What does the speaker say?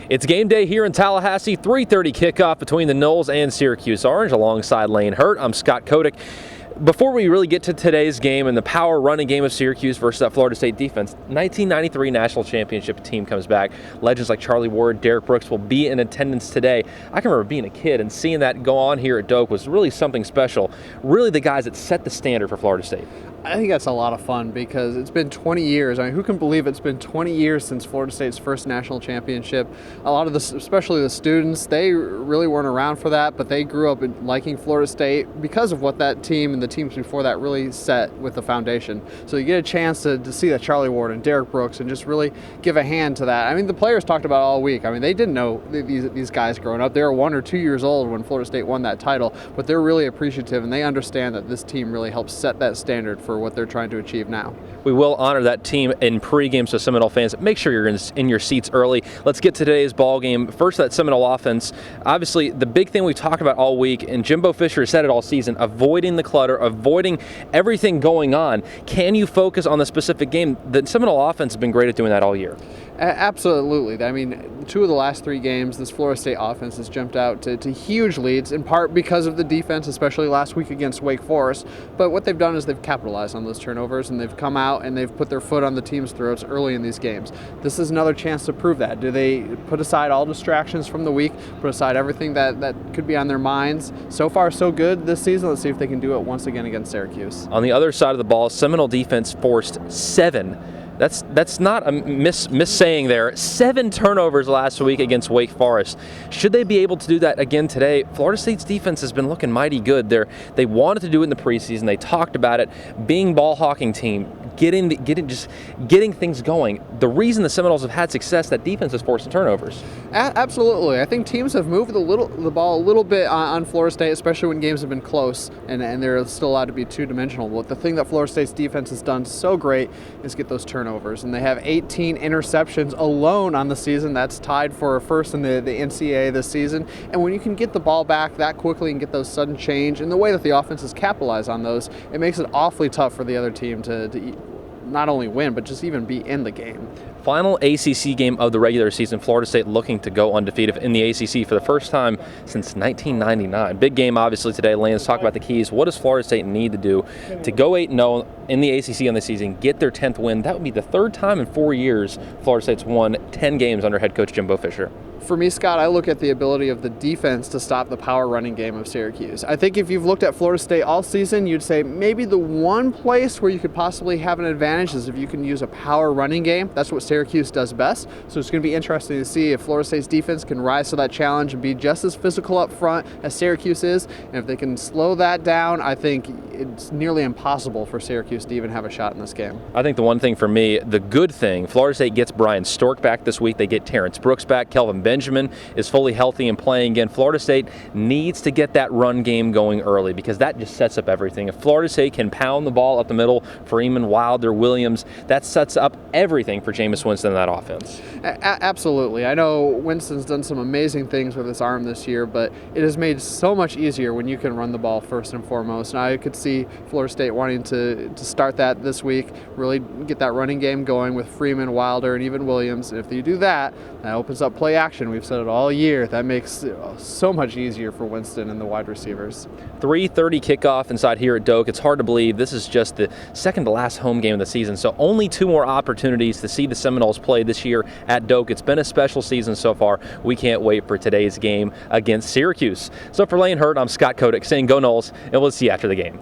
It's game day here in Tallahassee, 3:30 kickoff between the Noles and Syracuse Orange alongside Lane Hurt. I'm Scott Kotick. Before we really get to today's game and the power running game of Syracuse versus that Florida State defense, 1993 National Championship team comes back. Legends like Charlie Ward, Derek Brooks will be in attendance today. I can remember being a kid and seeing that go on here at Doak was really something special. Really the guys that set the standard for Florida State. I think that's a lot of fun because it's been 20 years. I mean, who can believe it's been 20 years since Florida State's first national championship? A lot of the, especially the students, they really weren't around for that, but they grew up liking Florida State because of what that team and the teams before that really set with the foundation. So you get a chance to see that Charlie Ward and Derek Brooks and just really give a hand to that. I mean, the players talked about it all week. I mean, they didn't know these guys growing up. They were 1 or 2 years old when Florida State won that title, but they're really appreciative and they understand that this team really helps set that standard for what they're trying to achieve now. We will honor that team in pregame, so Seminole fans, make sure you're in your seats early. Let's get to today's ball game. First, that Seminole offense. Obviously, the big thing we talked about all week, and Jimbo Fisher has said it all season, avoiding the clutter, avoiding everything going on. Can you focus on the specific game? The Seminole offense has been great at doing that all year. Absolutely. I mean, 2 of the last 3 games, this Florida State offense has jumped out to huge leads, in part because of the defense, especially last week against Wake Forest. But what they've done is they've capitalized on those turnovers, and they've come out and they've put their foot on the team's throats early in these games. This is another chance to prove that. Do they put aside all distractions from the week, put aside everything that could be on their minds? So far, so good this season. Let's see if they can do it once again against Syracuse. On the other side of the ball, Seminole defense forced 7. That's not a miss-saying there. 7 turnovers last week against Wake Forest. Should they be able to do that again today? Florida State's defense has been looking mighty good. They wanted to do it in the preseason. They talked about it. Being ball-hawking team, getting things going. The reason the Seminoles have had success, that defense has forced turnovers. Absolutely. I think teams have moved the ball a little bit on Florida State, especially when games have been close and they're still allowed to be two-dimensional. But the thing that Florida State's defense has done so great is get those turnovers. And they have 18 interceptions alone on the season. That's tied for first in the NCAA this season. And when you can get the ball back that quickly and get those sudden change, and the way that the offense has capitalized on those, it makes it awfully tough for the other team to not only win, but just even be in the game. Final ACC game of the regular season, Florida State looking to go undefeated in the ACC for the first time since 1999. Big game, obviously, today. Lance, talk about the keys. What does Florida State need to do to go 8-0 in the ACC on the season, get their 10th win? That would be the 3rd time in 4 years Florida State's won 10 games under head coach Jimbo Fisher. For me, Scott, I look at the ability of the defense to stop the power running game of Syracuse. I think if you've looked at Florida State all season, you'd say maybe the one place where you could possibly have an advantage is if you can use a power running game. That's what Syracuse does best. So it's going to be interesting to see if Florida State's defense can rise to that challenge and be just as physical up front as Syracuse is. And if they can slow that down, I think it's nearly impossible for Syracuse to even have a shot in this game. I think the one thing for me, the good thing, Florida State gets Brian Stork back this week. They get Terrence Brooks back. Kelvin Benjamin is fully healthy and playing again. Florida State needs to get that run game going early because that just sets up everything. If Florida State can pound the ball up the middle, Freeman, Wilder, Williams, that sets up everything for Jameis Winston in that offense. Absolutely. I know Winston's done some amazing things with his arm this year, but it has made so much easier when you can run the ball first and foremost. And I could see Florida State wanting to start that this week, really get that running game going with Freeman, Wilder, and even Williams. And if you do that, that opens up play action. We've said it all year. That makes it so much easier for Winston and the wide receivers. 3:30 kickoff inside here at Doak. It's hard to believe this is just the second to last home game of the season, so only 2 more opportunities to see the Seminoles play this year at Doak. It's been a special season so far. We can't wait for today's game against Syracuse. So for Lane Hurt, I'm Scott Kotick saying go Noles, and we'll see you after the game.